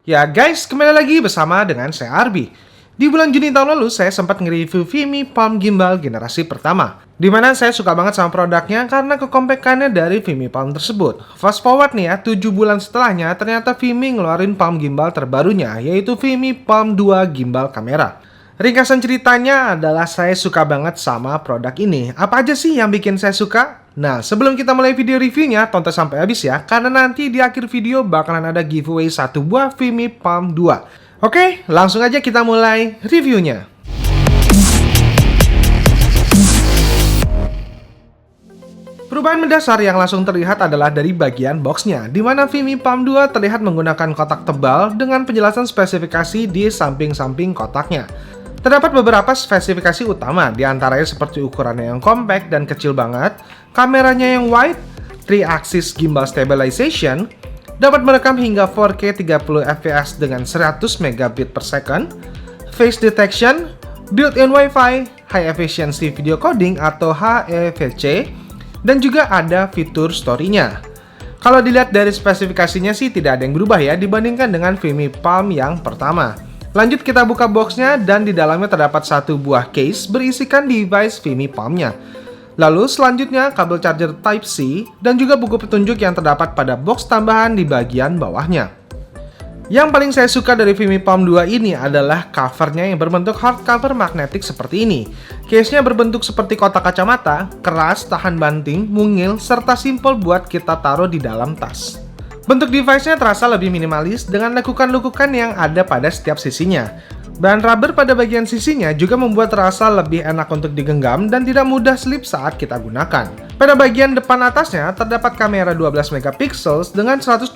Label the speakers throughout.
Speaker 1: Ya guys, kembali lagi bersama dengan saya Arbi. Di bulan Juni tahun lalu, saya sempat nge-review Vimy Palm Gimbal generasi pertama. Dimana saya suka banget sama produknya karena kekompakannya dari Vimy Palm tersebut. Fast forward nih ya, 7 bulan setelahnya, ternyata Vimy ngeluarin Palm Gimbal terbarunya, yaitu Vimy Palm 2 Gimbal Kamera. Ringkasan ceritanya adalah saya suka banget sama produk ini. Apa aja sih yang bikin saya suka? Nah, sebelum kita mulai video reviewnya, tonton sampai habis ya, karena nanti di akhir video bakalan ada giveaway satu buah Vimy Palm 2. Oke, langsung aja kita mulai reviewnya. Perubahan mendasar yang langsung terlihat adalah dari bagian boxnya, di mana Vimy Palm 2 terlihat menggunakan kotak tebal dengan penjelasan spesifikasi di samping-samping kotaknya. Terdapat beberapa spesifikasi utama, diantaranya seperti ukurannya yang compact dan kecil banget, kameranya yang wide, 3-axis gimbal stabilization, dapat merekam hingga 4K 30 fps dengan 100 megabit per second, face detection, built-in Wi-Fi, high efficiency video coding atau HEVC, dan juga ada fitur story-nya. Kalau dilihat dari spesifikasinya sih tidak ada yang berubah ya dibandingkan dengan Vimy Palm yang pertama. Lanjut kita buka boxnya dan di dalamnya terdapat satu buah case berisikan device Vimy Palm-nya. Lalu selanjutnya kabel charger Type-C dan juga buku petunjuk yang terdapat pada box tambahan di bagian bawahnya. Yang paling saya suka dari Vimy Palm 2 ini adalah covernya yang berbentuk hardcover magnetik seperti ini. Case-nya berbentuk seperti kotak kacamata, keras, tahan banting, mungil, serta simpel buat kita taruh di dalam tas. Bentuk device-nya terasa lebih minimalis dengan lekukan-lekukan yang ada pada setiap sisinya. Bahan rubber pada bagian sisinya juga membuat terasa lebih enak untuk digenggam dan tidak mudah slip saat kita gunakan. Pada bagian depan atasnya terdapat kamera 12 megapiksel dengan 128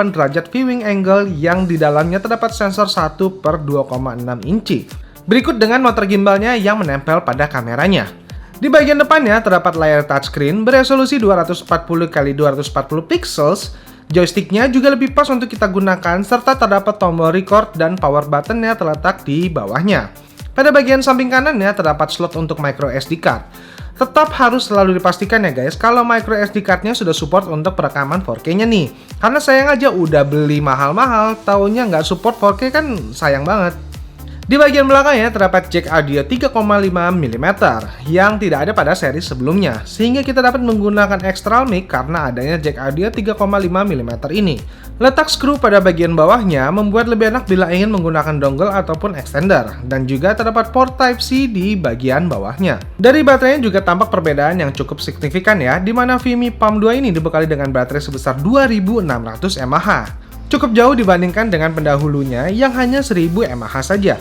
Speaker 1: derajat viewing angle yang di dalamnya terdapat sensor 1/2,6 inci. Berikut dengan motor gimbalnya yang menempel pada kameranya. Di bagian depannya terdapat layar touchscreen beresolusi 240x240 pixels. Joysticknya juga lebih pas untuk kita gunakan serta terdapat tombol record dan power buttonnya terletak di bawahnya. Pada bagian samping kanannya terdapat slot untuk micro SD card. Tetap harus selalu dipastikan ya guys kalau micro SD card-nya sudah support untuk perekaman 4K-nya nih. Karena sayang aja udah beli mahal-mahal, taunya nggak support 4K kan sayang banget. Di bagian belakangnya terdapat jack audio 3,5 mm yang tidak ada pada seri sebelumnya, sehingga kita dapat menggunakan external mic karena adanya jack audio 3,5 mm ini. Letak skru pada bagian bawahnya membuat lebih enak bila ingin menggunakan dongle ataupun extender, dan juga terdapat port Type-C di bagian bawahnya. Dari baterainya juga tampak perbedaan yang cukup signifikan ya, di mana Vimy Palm 2 ini dibekali dengan baterai sebesar 2600 mAh. Cukup jauh dibandingkan dengan pendahulunya yang hanya 1000 mAh saja.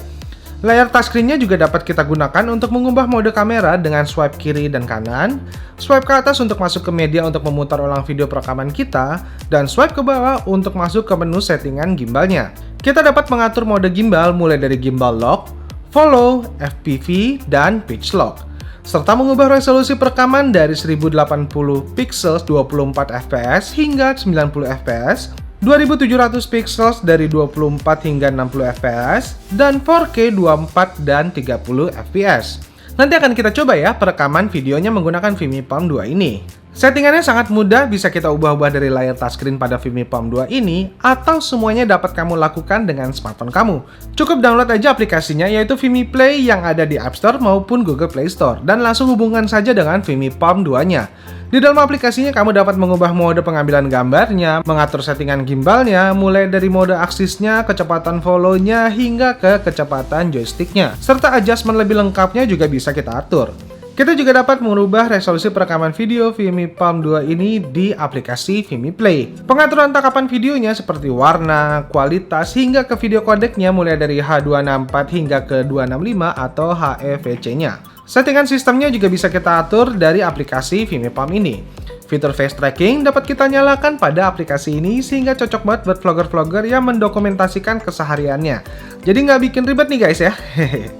Speaker 1: Layar touchscreen-nya juga dapat kita gunakan untuk mengubah mode kamera dengan swipe kiri dan kanan, swipe ke atas untuk masuk ke media untuk memutar ulang video perekaman kita, dan swipe ke bawah untuk masuk ke menu settingan gimbalnya. Kita dapat mengatur mode gimbal mulai dari gimbal lock, follow, FPV, dan pitch lock, serta mengubah resolusi perekaman dari 1080 pixels 24 fps hingga 90 fps, 2700 pixels dari 24 hingga 60 fps, dan 4K 24 dan 30 fps. Nanti akan kita coba ya perekaman videonya menggunakan Vimy Palm 2 ini. Settingannya sangat mudah, bisa kita ubah-ubah dari layar touchscreen pada Vimy Palm 2 ini, atau semuanya dapat kamu lakukan dengan smartphone kamu. Cukup download aja aplikasinya, yaitu Vimy Play yang ada di App Store maupun Google Play Store, dan langsung hubungkan saja dengan Vimy Palm 2-nya. Di dalam aplikasinya kamu dapat mengubah mode pengambilan gambarnya, mengatur settingan gimbalnya, mulai dari mode aksisnya, kecepatan follow-nya, hingga ke kecepatan joysticknya. Serta adjustment lebih lengkapnya juga bisa kita atur. Kita juga dapat merubah resolusi perekaman video Vimy Palm 2 ini di aplikasi Vimy Play. Pengaturan tangkapan videonya seperti warna, kualitas, hingga ke video codecnya mulai dari H264 hingga ke 265 atau HEVC-nya. Settingan sistemnya juga bisa kita atur dari aplikasi Vimy Palm ini. Fitur face tracking dapat kita nyalakan pada aplikasi ini sehingga cocok banget buat vlogger-vlogger yang mendokumentasikan kesehariannya. Jadi nggak bikin ribet nih guys ya.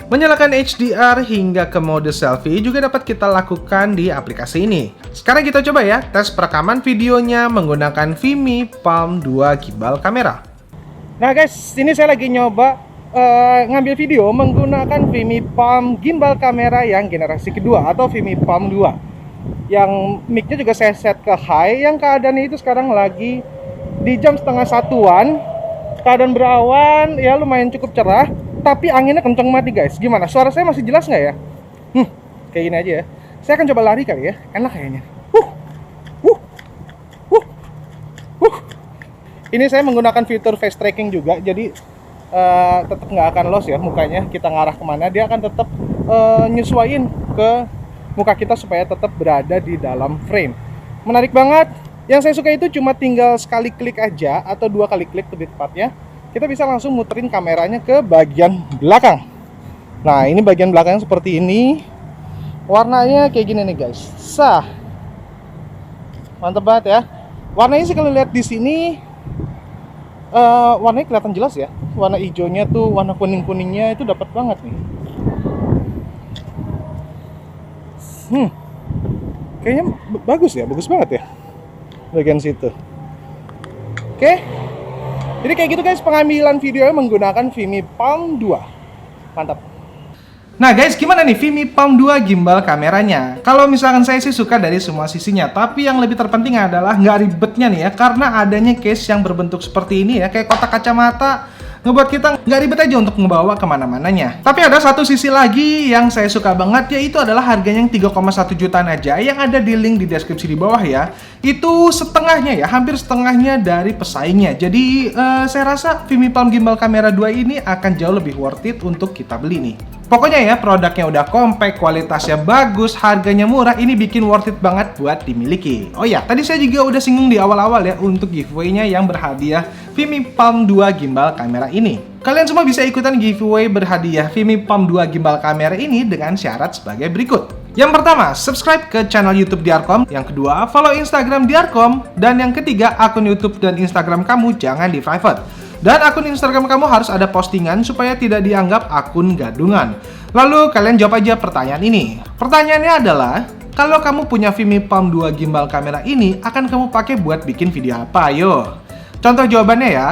Speaker 1: Menyalakan HDR hingga ke mode selfie juga dapat kita lakukan di aplikasi ini. Sekarang kita coba ya tes perekaman videonya menggunakan Vimy Palm 2 gimbal kamera. Nah guys, ini saya lagi nyoba ngambil video menggunakan Vimy Palm gimbal kamera yang generasi kedua atau Vimy Palm 2. Yang mic-nya juga saya set ke high, yang keadaannya itu sekarang lagi di jam setengah satuan keadaan berawan, ya lumayan cukup cerah, tapi anginnya kenceng banget nih guys. Gimana? Suara saya masih jelas nggak ya? Kayak gini aja ya. Saya akan coba lari kali ya, enak kayaknya. Ini saya menggunakan fitur face tracking juga, jadi tetap nggak akan lost ya mukanya. Kita ngarah kemana, dia akan tetap nyesuaiin ke muka kita supaya tetap berada di dalam frame. Menarik banget. Yang saya suka itu cuma tinggal sekali klik aja, atau 2 kali klik lebih tepatnya. Kita bisa langsung muterin kameranya ke bagian belakang. Nah, ini bagian belakang seperti ini. Warnanya kayak gini nih guys. Mantep banget ya. Warnanya sih kalau lihat di sini warnanya kelihatan jelas ya. Warna hijaunya tuh, warna kuning-kuningnya itu dapat banget nih. Kayaknya bagus ya, bagus banget ya bagian situ. Oke. Jadi kayak gitu guys pengambilan video menggunakan Vimi Palm 2. Mantap. Nah guys, gimana nih Vimi Palm 2 gimbal kameranya? Kalau misalkan saya sih suka dari semua sisinya, tapi yang lebih terpenting adalah nggak ribetnya nih ya, karena adanya case yang berbentuk seperti ini ya, kayak kotak kacamata, ngebuat kita nggak ribet aja untuk ngebawa kemana-mananya. Tapi ada satu sisi lagi yang saya suka banget, yaitu adalah harganya yang 3,1 jutaan aja, yang ada di link di deskripsi di bawah ya. Itu setengahnya ya, hampir setengahnya dari pesaingnya. Jadi saya rasa Vimi Palm Gimbal Kamera 2 ini akan jauh lebih worth it untuk kita beli nih. Pokoknya ya, produknya udah compact, kualitasnya bagus, harganya murah, ini bikin worth it banget buat dimiliki. Oh ya, tadi saya juga udah singgung di awal-awal ya untuk giveaway-nya yang berhadiah Vimi Palm 2 gimbal kamera ini. Kalian semua bisa ikutan giveaway berhadiah Vimi Palm 2 gimbal kamera ini dengan syarat sebagai berikut. Yang pertama, subscribe ke channel YouTube Diarkom. Yang kedua, follow Instagram Diarkom. Dan yang ketiga, akun YouTube dan Instagram kamu jangan di private. Dan akun Instagram kamu harus ada postingan supaya tidak dianggap akun gadungan. Lalu kalian jawab aja pertanyaan ini. Pertanyaannya adalah, kalau kamu punya Vimi Palm 2 gimbal kamera ini, akan kamu pakai buat bikin video apa? Ayo. Contoh jawabannya ya.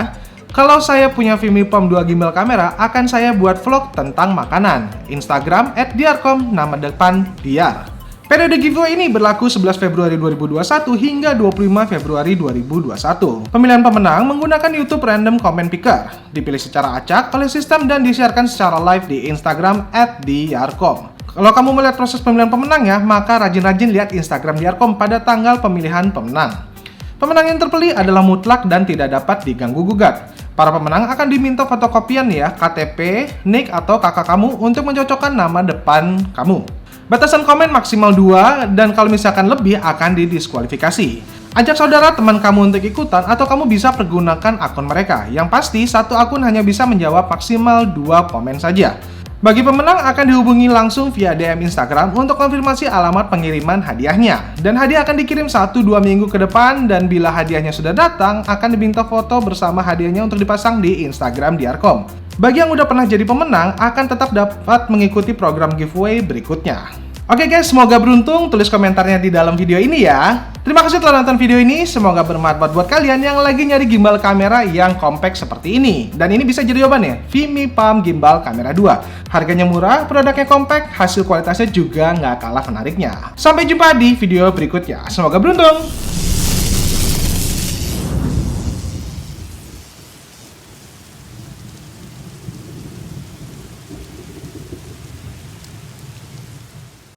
Speaker 1: Kalau saya punya Vimi Palm 2 gimbal kamera, akan saya buat vlog tentang makanan. Instagram @diarkom, nama depan Diar. Periode giveaway ini berlaku 11 Februari 2021 hingga 25 Februari 2021. Pemilihan pemenang menggunakan YouTube Random Comment Picker. Dipilih secara acak oleh sistem dan disiarkan secara live di Instagram @diarkom. Kalau kamu melihat proses pemilihan pemenang ya, maka rajin-rajin lihat Instagram Diarkom pada tanggal pemilihan pemenang. Pemenang yang terpilih adalah mutlak dan tidak dapat diganggu-gugat. Para pemenang akan diminta fotokopian ya, KTP, NIK atau KK kamu untuk mencocokkan nama depan kamu. Batasan komen maksimal 2, dan kalau misalkan lebih akan didiskualifikasi. Ajak saudara teman kamu untuk ikutan atau kamu bisa pergunakan akun mereka. Yang pasti, satu akun hanya bisa menjawab maksimal 2 komen saja. Bagi pemenang akan dihubungi langsung via DM Instagram untuk konfirmasi alamat pengiriman hadiahnya. Dan hadiah akan dikirim 1-2 minggu ke depan, dan bila hadiahnya sudah datang, akan diminta foto bersama hadiahnya untuk dipasang di Instagram Diarkom. Bagi yang udah pernah jadi pemenang, akan tetap dapat mengikuti program giveaway berikutnya. Oke guys, semoga beruntung, tulis komentarnya di dalam video ini ya. Terima kasih telah nonton video ini, semoga bermanfaat buat kalian yang lagi nyari gimbal kamera yang compact seperti ini. Dan ini bisa jadi jawabannya, Vimi Palm Gimbal Kamera 2. Harganya murah, produknya compact, hasil kualitasnya juga nggak kalah menariknya. Sampai jumpa di video berikutnya, semoga beruntung!